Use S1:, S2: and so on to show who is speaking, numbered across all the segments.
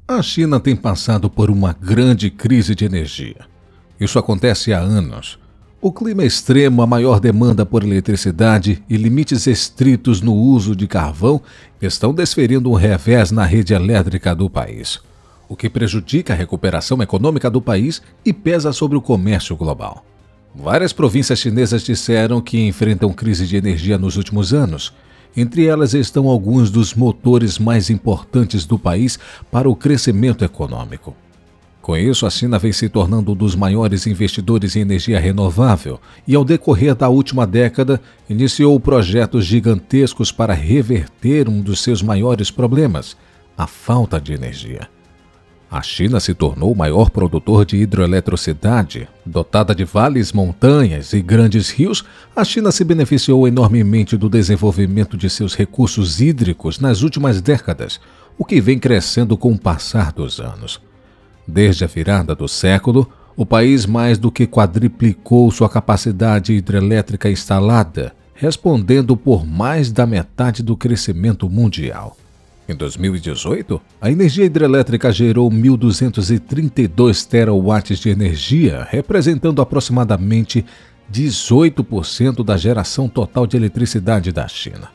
S1: A China tem passado por uma grande crise de energia. Isso acontece há anos. O clima extremo, a maior demanda por eletricidade e limites estritos no uso de carvão estão desferindo um revés na rede elétrica do país, o que prejudica a recuperação econômica do país e pesa sobre o comércio global. Várias províncias chinesas disseram que enfrentam crise de energia nos últimos anos. Entre elas estão alguns dos motores mais importantes do país para o crescimento econômico. Com isso, a China vem se tornando um dos maiores investidores em energia renovável e, ao decorrer da última década, iniciou projetos gigantescos para reverter um dos seus maiores problemas, a falta de energia. A China se tornou o maior produtor de hidroeletricidade. Dotada de vales, montanhas e grandes rios, a China se beneficiou enormemente do desenvolvimento de seus recursos hídricos nas últimas décadas, o que vem crescendo com o passar dos anos. Desde a virada do século, o país mais do que quadriplicou sua capacidade hidrelétrica instalada, respondendo por mais da metade do crescimento mundial. Em 2018, a energia hidrelétrica gerou 1.232 terawatts de energia, representando aproximadamente 18% da geração total de eletricidade da China.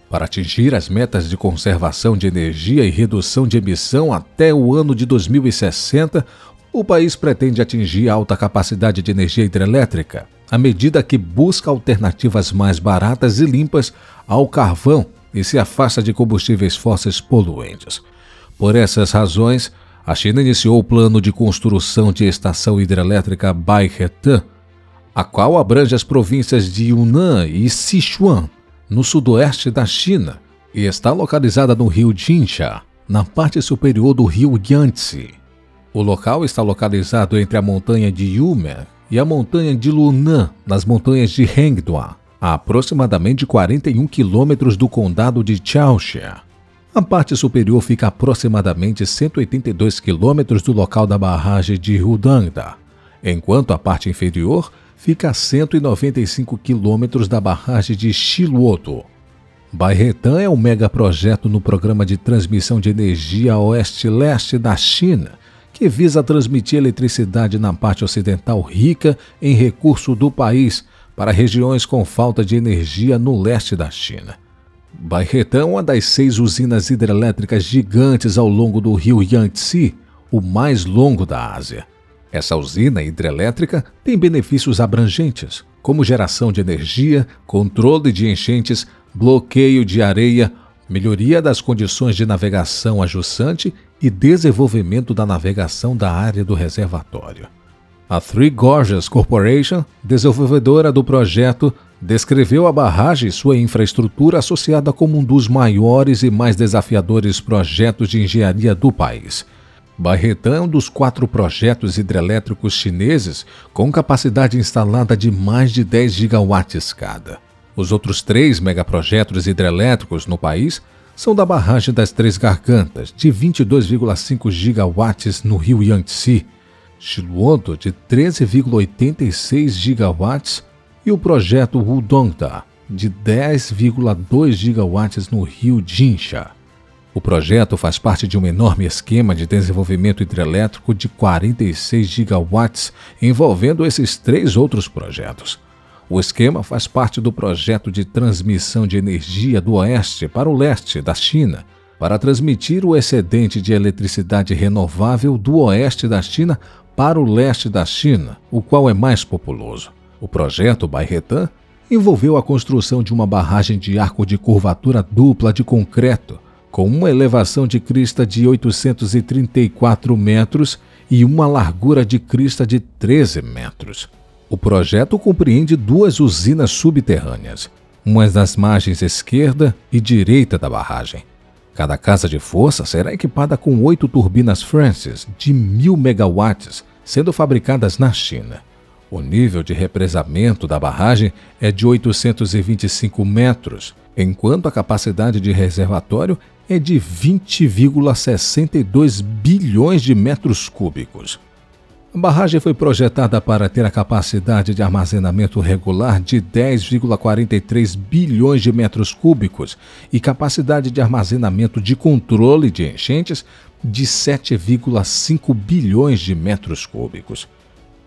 S1: Para atingir as metas de conservação de energia e redução de emissão até o ano de 2060, o país pretende atingir alta capacidade de energia hidrelétrica, à medida que busca alternativas mais baratas e limpas ao carvão e se afasta de combustíveis fósseis poluentes. Por essas razões, a China iniciou o plano de construção de estação hidrelétrica Baihetan, a qual abrange as províncias de Yunnan e Sichuan, no sudoeste da China, e está localizada no rio Jinsha, na parte superior do rio Yangtze. O local está localizado entre a montanha de Yumen e a montanha de Lunan, nas montanhas de Hengduan, a aproximadamente 41 quilômetros do condado de Chaoxia. A parte superior fica a aproximadamente 182 quilômetros do local da barragem de Rudangda, enquanto a parte inferior fica a 195 quilômetros da barragem de Xiluodo. Baihetan é um megaprojeto no programa de transmissão de energia oeste-leste da China, que visa transmitir eletricidade na parte ocidental rica em recurso do país para regiões com falta de energia no leste da China. Baihetan é uma das 6 usinas hidrelétricas gigantes ao longo do rio Yangtze, o mais longo da Ásia. Essa usina hidrelétrica tem benefícios abrangentes, como geração de energia, controle de enchentes, bloqueio de areia, melhoria das condições de navegação a jusante e desenvolvimento da navegação da área do reservatório. A Three Gorges Corporation, desenvolvedora do projeto, descreveu a barragem e sua infraestrutura associada como um dos maiores e mais desafiadores projetos de engenharia do país. Baihetan é um dos 4 projetos hidrelétricos chineses com capacidade instalada de mais de 10 gigawatts cada. Os outros 3 megaprojetos hidrelétricos no país são da barragem das Três Gargantas, de 22,5 gigawatts no rio Yangtze, Xiluodo, de 13,86 gigawatts, e o projeto Rudongda, de 10,2 gigawatts no rio Jinsha. O projeto faz parte de um enorme esquema de desenvolvimento hidrelétrico de 46 gigawatts, envolvendo esses 3 outros projetos. O esquema faz parte do projeto de transmissão de energia do oeste para o leste da China, para transmitir o excedente de eletricidade renovável do oeste da China para o leste da China, o qual é mais populoso. O projeto Baihetan envolveu a construção de uma barragem de arco de curvatura dupla de concreto, com uma elevação de crista de 834 metros e uma largura de crista de 13 metros. O projeto compreende 2 usinas subterrâneas, uma nas margens esquerda e direita da barragem. Cada casa de força será equipada com 8 turbinas Francis de 1.000 megawatts, sendo fabricadas na China. O nível de represamento da barragem é de 825 metros, enquanto a capacidade de reservatório é de 20,62 bilhões de metros cúbicos. A barragem foi projetada para ter a capacidade de armazenamento regular de 10,43 bilhões de metros cúbicos e capacidade de armazenamento de controle de enchentes de 7,5 bilhões de metros cúbicos.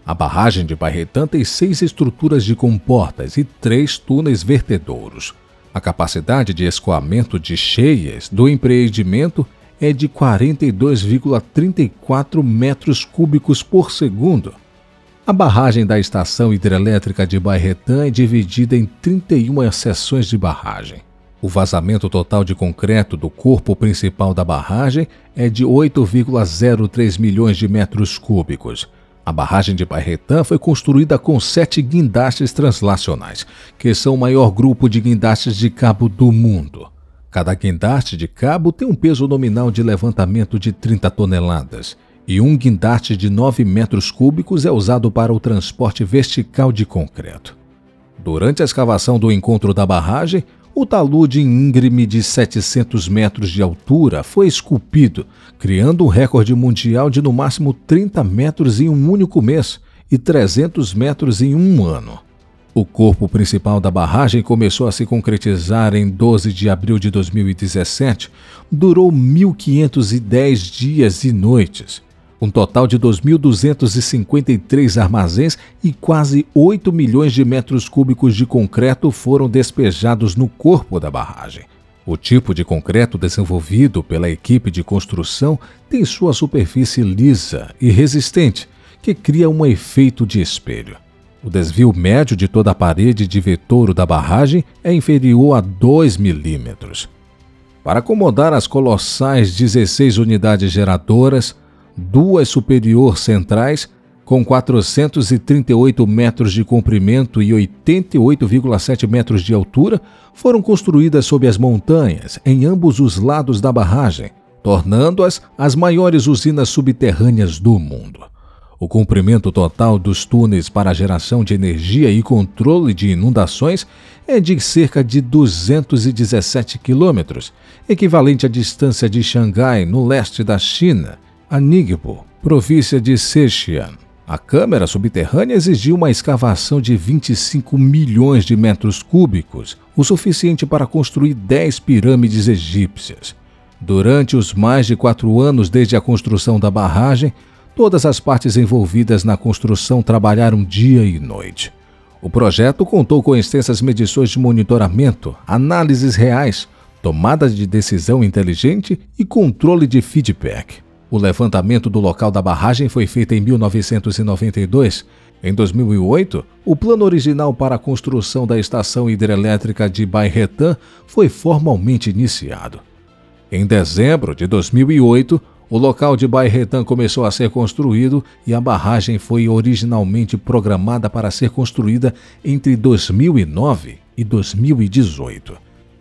S1: A barragem de Bairretã tem 6 estruturas de comportas e 3 túneis vertedouros. A capacidade de escoamento de cheias do empreendimento é de 42,34 metros cúbicos por segundo. A barragem da estação hidrelétrica de Bairretã é dividida em 31 seções de barragem. O vazamento total de concreto do corpo principal da barragem é de 8,03 milhões de metros cúbicos. A barragem de Bairretã foi construída com 7 guindastes translacionais, que são o maior grupo de guindastes de cabo do mundo. Cada guindaste de cabo tem um peso nominal de levantamento de 30 toneladas, e um guindaste de 9 metros cúbicos é usado para o transporte vertical de concreto. Durante a escavação do encontro da barragem, o talude íngreme de 700 metros de altura foi esculpido, criando um recorde mundial de no máximo 30 metros em um único mês e 300 metros em um ano. O corpo principal da barragem começou a se concretizar em 12 de abril de 2017, durou 1.510 dias e noites. Um total de 2.253 armazéns e quase 8 milhões de metros cúbicos de concreto foram despejados no corpo da barragem. O tipo de concreto desenvolvido pela equipe de construção tem sua superfície lisa e resistente, que cria um efeito de espelho. O desvio médio de toda a parede de vetouro da barragem é inferior a 2 milímetros. Para acomodar as colossais 16 unidades geradoras, 2 superior centrais, com 438 metros de comprimento e 88,7 metros de altura, foram construídas sob as montanhas, em ambos os lados da barragem, tornando-as as maiores usinas subterrâneas do mundo. O comprimento total dos túneis para geração de energia e controle de inundações é de cerca de 217 quilômetros, equivalente à distância de Xangai, no leste da China, a Ningbo, província de Sichuan. A câmara subterrânea exigiu uma escavação de 25 milhões de metros cúbicos, o suficiente para construir 10 pirâmides egípcias. Durante os mais de 4 anos desde a construção da barragem, todas as partes envolvidas na construção trabalharam dia e noite. O projeto contou com extensas medições de monitoramento, análises reais, tomada de decisão inteligente e controle de feedback. O levantamento do local da barragem foi feito em 1992. Em 2008, o plano original para a construção da estação hidrelétrica de Bairretã foi formalmente iniciado. Em dezembro de 2008, o local de Bairretã começou a ser construído e a barragem foi originalmente programada para ser construída entre 2009 e 2018.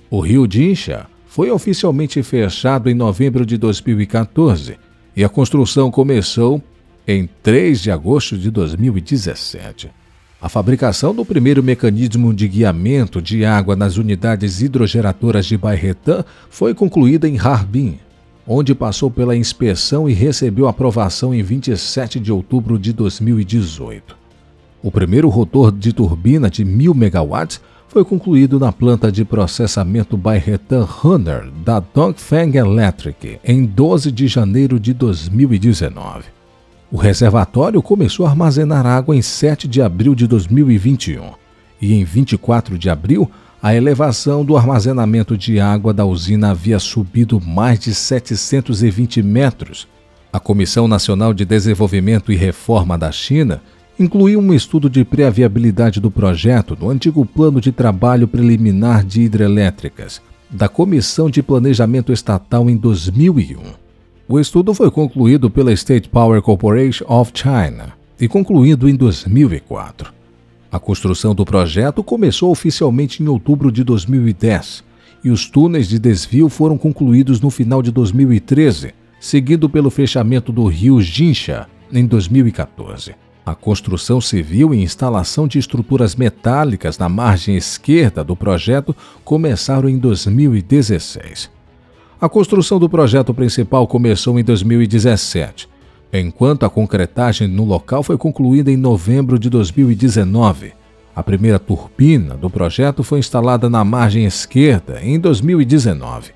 S1: O rio Dinsha foi oficialmente fechado em novembro de 2014 e a construção começou em 3 de agosto de 2017. A fabricação do primeiro mecanismo de guiamento de água nas unidades hidrogeradoras de Bairretã foi concluída em Harbin, onde passou pela inspeção e recebeu aprovação em 27 de outubro de 2018. O primeiro rotor de turbina de 1.000 megawatts foi concluído na planta de processamento Bairretã Runner da Dongfeng Electric em 12 de janeiro de 2019. O reservatório começou a armazenar água em 7 de abril de 2021 e em 24 de abril a elevação do armazenamento de água da usina havia subido mais de 720 metros. A Comissão Nacional de Desenvolvimento e Reforma da China incluiu um estudo de pré-viabilidade do projeto no antigo Plano de Trabalho Preliminar de Hidrelétricas, da Comissão de Planejamento Estatal em 2001. O estudo foi concluído pela State Power Corporation of China e concluído em 2004. A construção do projeto começou oficialmente em outubro de 2010 e os túneis de desvio foram concluídos no final de 2013, seguido pelo fechamento do rio Dinsha em 2014. A construção civil e instalação de estruturas metálicas na margem esquerda do projeto começaram em 2016. A construção do projeto principal começou em 2017, enquanto a concretagem no local foi concluída em novembro de 2019. A primeira turbina do projeto foi instalada na margem esquerda em 2019.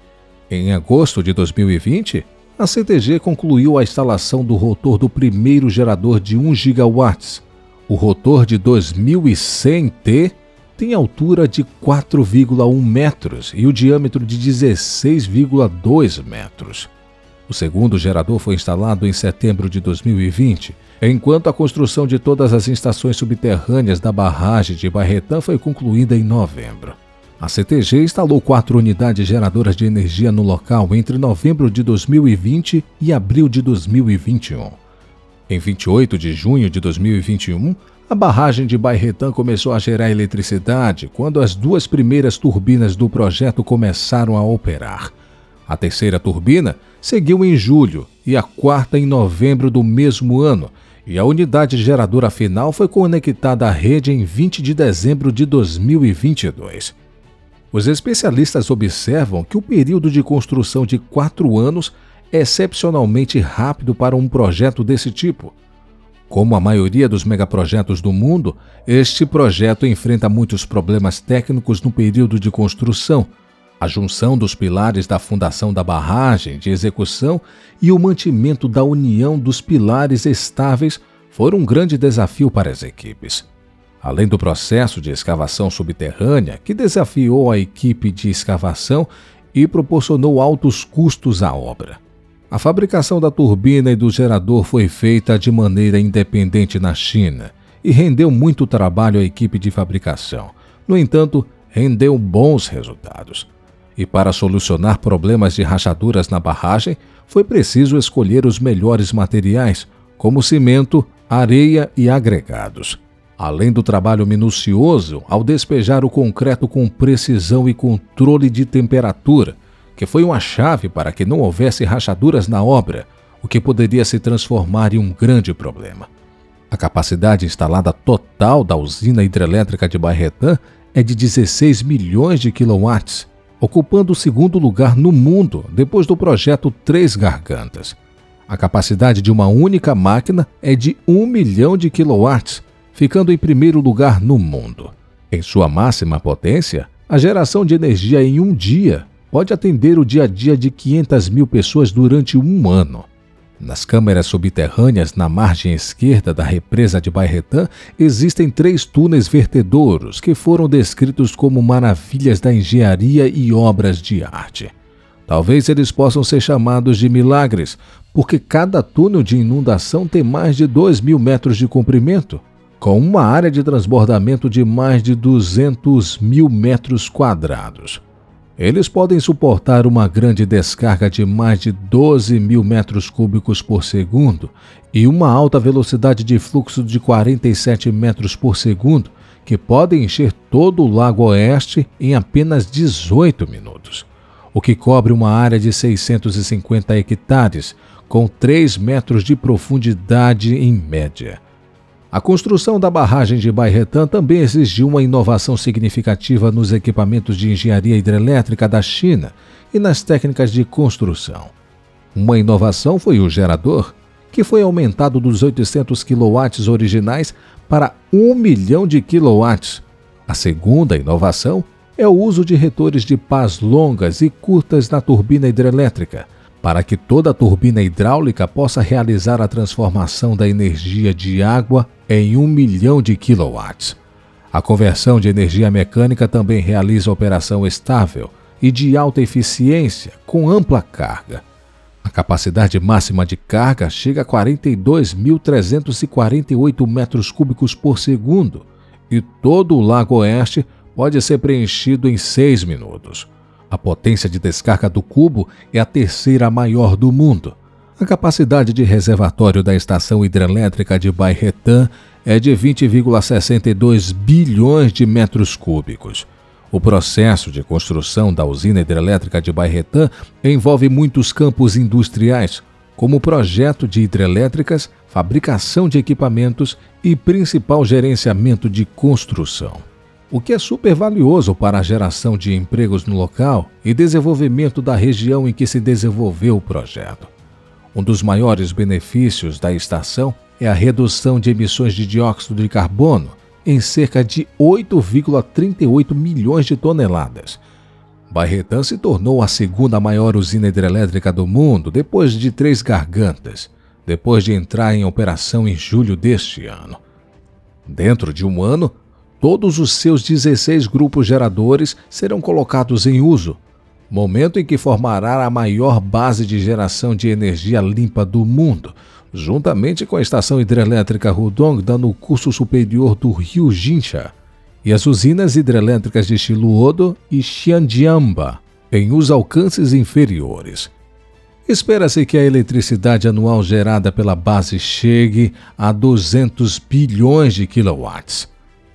S1: Em agosto de 2020, a CTG concluiu a instalação do rotor do primeiro gerador de 1 gigawatts. O rotor de 2100T tem altura de 4,1 metros e o diâmetro de 16,2 metros. O segundo gerador foi instalado em setembro de 2020, enquanto a construção de todas as estações subterrâneas da barragem de Bairretã foi concluída em novembro. A CTG instalou 4 unidades geradoras de energia no local entre novembro de 2020 e abril de 2021. Em 28 de junho de 2021, a barragem de Bairretã começou a gerar eletricidade quando as 2 primeiras turbinas do projeto começaram a operar. A terceira turbina seguiu em julho e a quarta em novembro do mesmo ano, e a unidade geradora final foi conectada à rede em 20 de dezembro de 2022. Os especialistas observam que o período de construção de 4 anos é excepcionalmente rápido para um projeto desse tipo. Como a maioria dos megaprojetos do mundo, este projeto enfrenta muitos problemas técnicos no período de construção. A junção dos pilares da fundação da barragem de execução e o mantimento da união dos pilares estáveis foram um grande desafio para as equipes. Além do processo de escavação subterrânea, que desafiou a equipe de escavação e proporcionou altos custos à obra. A fabricação da turbina e do gerador foi feita de maneira independente na China e rendeu muito trabalho à equipe de fabricação. No entanto, rendeu bons resultados. E para solucionar problemas de rachaduras na barragem, foi preciso escolher os melhores materiais, como cimento, areia e agregados. Além do trabalho minucioso ao despejar o concreto com precisão e controle de temperatura, que foi uma chave para que não houvesse rachaduras na obra, o que poderia se transformar em um grande problema. A capacidade instalada total da usina hidrelétrica de Bairretã é de 16 milhões de quilowatts, ocupando o segundo lugar no mundo depois do projeto Três Gargantas. A capacidade de uma única máquina é de 1 milhão de quilowatts, ficando em primeiro lugar no mundo. Em sua máxima potência, a geração de energia em um dia pode atender o dia a dia de 500 mil pessoas durante um ano. Nas câmeras subterrâneas na margem esquerda da represa de Bairretã existem 3 túneis vertedouros que foram descritos como maravilhas da engenharia e obras de arte. Talvez eles possam ser chamados de milagres, porque cada túnel de inundação tem mais de 2.000 metros de comprimento, com uma área de transbordamento de mais de 200.000 metros quadrados. Eles podem suportar uma grande descarga de mais de 12.000 metros cúbicos por segundo e uma alta velocidade de fluxo de 47 metros por segundo, que podem encher todo o Lago Oeste em apenas 18 minutos, o que cobre uma área de 650 hectares, com 3 metros de profundidade em média. A construção da barragem de Bairretã também exigiu uma inovação significativa nos equipamentos de engenharia hidrelétrica da China e nas técnicas de construção. Uma inovação foi o gerador, que foi aumentado dos 800 kW originais para 1 milhão de kW. A segunda inovação é o uso de retores de pás longas e curtas na turbina hidrelétrica, para que toda a turbina hidráulica possa realizar a transformação da energia de água em 1 milhão de quilowatts. A conversão de energia mecânica também realiza operação estável e de alta eficiência, com ampla carga. A capacidade máxima de carga chega a 42.348 metros cúbicos por segundo e todo o Lago Oeste pode ser preenchido em 6 minutos. A potência de descarga do cubo é a terceira maior do mundo. A capacidade de reservatório da estação hidrelétrica de Bairretã é de 20,62 bilhões de metros cúbicos. O processo de construção da usina hidrelétrica de Bairretã envolve muitos campos industriais, como o projeto de hidrelétricas, fabricação de equipamentos e principal gerenciamento de construção, o que é super valioso para a geração de empregos no local e desenvolvimento da região em que se desenvolveu o projeto. Um dos maiores benefícios da estação é a redução de emissões de dióxido de carbono em cerca de 8,38 milhões de toneladas. Bairretã se tornou a segunda maior usina hidrelétrica do mundo depois de Três Gargantas, depois de entrar em operação em julho deste ano. Dentro de um ano, todos os seus 16 grupos geradores serão colocados em uso, momento em que formará a maior base de geração de energia limpa do mundo, juntamente com a estação hidrelétrica Rudong no curso superior do rio Jinsha, e as usinas hidrelétricas de Xiluodo e Xianjiamba, em os alcances inferiores. Espera-se que a eletricidade anual gerada pela base chegue a 200 bilhões de quilowatts.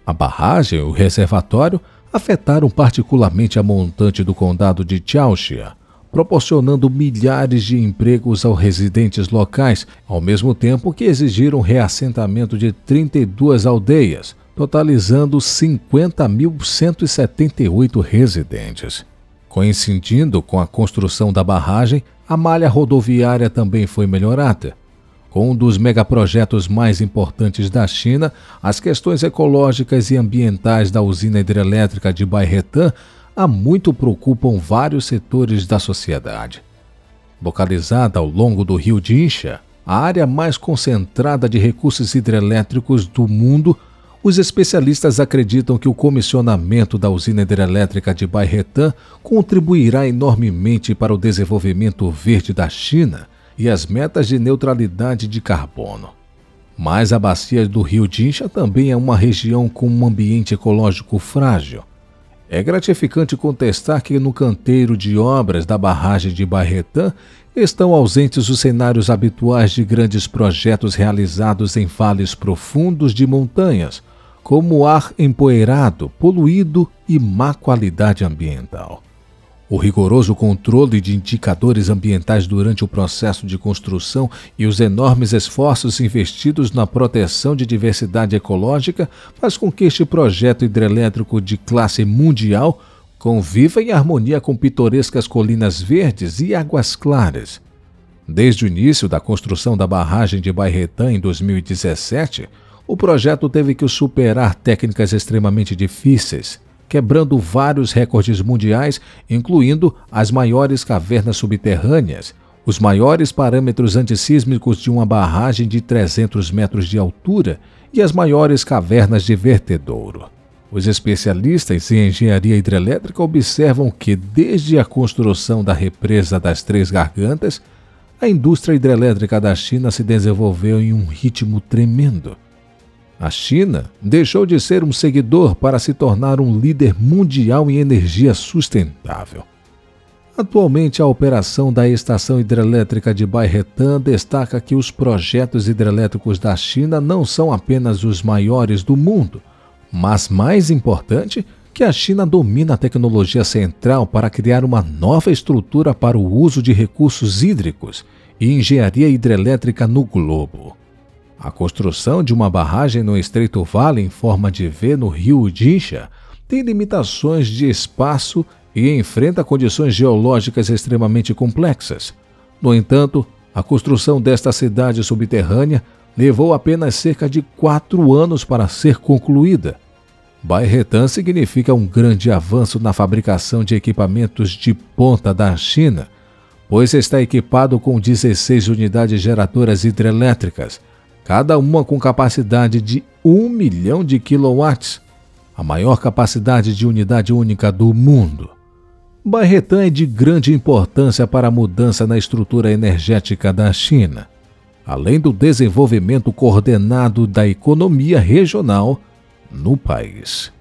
S1: A barragem e o reservatório afetaram particularmente a montante do condado de Chaoxia, proporcionando milhares de empregos aos residentes locais, ao mesmo tempo que exigiram reassentamento de 32 aldeias, totalizando 50.178 residentes. Coincidindo com a construção da barragem, a malha rodoviária também foi melhorada. Com um dos megaprojetos mais importantes da China, as questões ecológicas e ambientais da usina hidrelétrica de Bairretã há muito preocupam vários setores da sociedade. Localizada ao longo do rio Jinsha, a área mais concentrada de recursos hidrelétricos do mundo, os especialistas acreditam que o comissionamento da usina hidrelétrica de Bairretã contribuirá enormemente para o desenvolvimento verde da China e as metas de neutralidade de carbono. Mas a bacia do rio Jinsha também é uma região com um ambiente ecológico frágil. É gratificante contestar que no canteiro de obras da barragem de Bairretã estão ausentes os cenários habituais de grandes projetos realizados em vales profundos de montanhas, como ar empoeirado, poluído e má qualidade ambiental. O rigoroso controle de indicadores ambientais durante o processo de construção e os enormes esforços investidos na proteção de diversidade ecológica faz com que este projeto hidrelétrico de classe mundial conviva em harmonia com pitorescas colinas verdes e águas claras. Desde o início da construção da barragem de Bairretã em 2017, o projeto teve que superar técnicas extremamente difíceis, quebrando vários recordes mundiais, incluindo as maiores cavernas subterrâneas, os maiores parâmetros antissísmicos de uma barragem de 300 metros de altura e as maiores cavernas de vertedouro. Os especialistas em engenharia hidrelétrica observam que, desde a construção da represa das Três Gargantas, a indústria hidrelétrica da China se desenvolveu em um ritmo tremendo. A China deixou de ser um seguidor para se tornar um líder mundial em energia sustentável. Atualmente, a operação da estação hidrelétrica de Bairretã destaca que os projetos hidrelétricos da China não são apenas os maiores do mundo, mas, mais importante, que a China domina a tecnologia central para criar uma nova estrutura para o uso de recursos hídricos e engenharia hidrelétrica no globo. A construção de uma barragem no Estreito Vale em forma de V no rio Jinsha tem limitações de espaço e enfrenta condições geológicas extremamente complexas. No entanto, a construção desta cidade subterrânea levou apenas cerca de 4 anos para ser concluída. Bairretã significa um grande avanço na fabricação de equipamentos de ponta da China, pois está equipado com 16 unidades geradoras hidrelétricas, cada uma com capacidade de 1 milhão de quilowatts, a maior capacidade de unidade única do mundo. Bairretã é de grande importância para a mudança na estrutura energética da China, além do desenvolvimento coordenado da economia regional no país.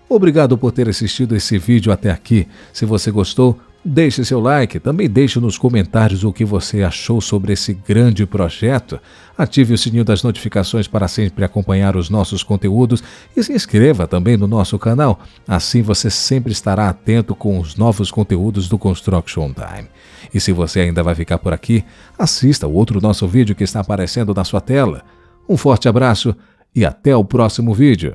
S1: Obrigado por ter assistido esse vídeo até aqui. Se você gostou, deixe seu like, também deixe nos comentários o que você achou sobre esse grande projeto. Ative o sininho das notificações para sempre acompanhar os nossos conteúdos e se inscreva também no nosso canal. Assim você sempre estará atento com os novos conteúdos do Construction Time. E se você ainda vai ficar por aqui, assista o outro nosso vídeo que está aparecendo na sua tela. Um forte abraço e até o próximo vídeo.